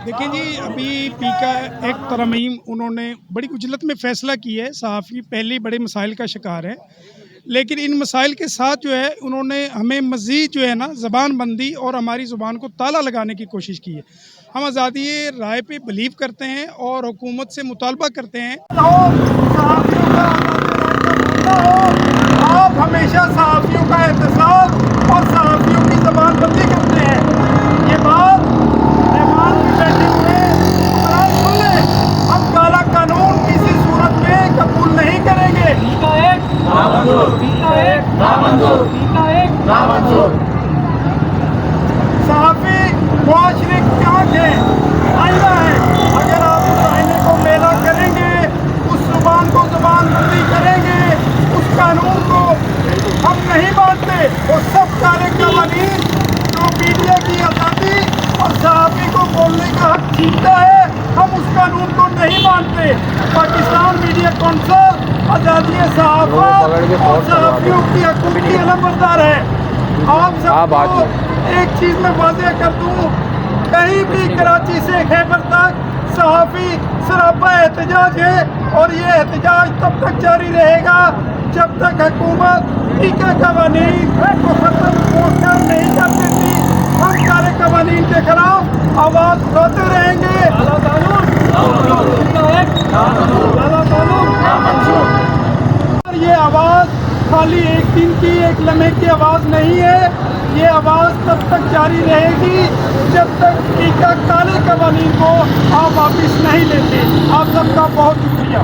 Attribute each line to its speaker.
Speaker 1: देखिए जी, अभी पी का एक तरमीम उन्होंने बड़ी उजलत में फ़ैसला किया है। सहाफ़ी पहले ही बड़े मसाइल का शिकार है, लेकिन इन मसाइल के साथ जो है उन्होंने हमें मज़ीद जो है ना ज़बान बंदी और हमारी ज़ुबान को ताला लगाने की कोशिश की है। हम आज़ादी राय पे बिलीव करते हैं और हुकूमत से मुतालबा करते हैं।
Speaker 2: आप हमेशा सहाफ़ियों का एहतसाब और सहाफ़ियों की ज़बान बंदी करते हैं। ये बात मेहमान भी बैठे हुए सुन ले, हम काला कानून किसी सूरत में कबूल नहीं करेंगे। सहाफ़ी मुआशरे की आँख है, आईना है। अगर आप उस आईने को मेला करेंगे, उस ज़ुबान को ज़बान बंदी करेंगे, उस कानून को हम नहीं मानते। वो सब सारे कवानीन जो मीडिया की आज़ादी और सहाफ़ी को बोलने का हक छीनता है, हम उस कानून को नहीं मानते। पाकिस्तान मीडिया कौंसिल आज़ादी सहाफ़त और सहाफ़ियों की हकूक़ की अलमबरदार है। आप सबको एक चीज़ में वाज़ेह कर दूँ, कहीं भी कराची से खैबर तक सहाफ़ी सरापा एहतजाज है और ये एहतजाज तब तक जारी रहेगा जब तक हुकूमत टीका कवानीन को ख़त्म नहीं कर देती। हम सारे कवानीन के खिलाफ आवाज़ उठाते रहेंगे। और ये आवाज़ खाली एक दिन की, एक लम्हे की आवाज़ नहीं है। ये आवाज़ तब तक जारी रहेगी जब तक टीका काले कवानीन को आप वापिस नहीं लेते। आप सबका बहुत शुक्रिया।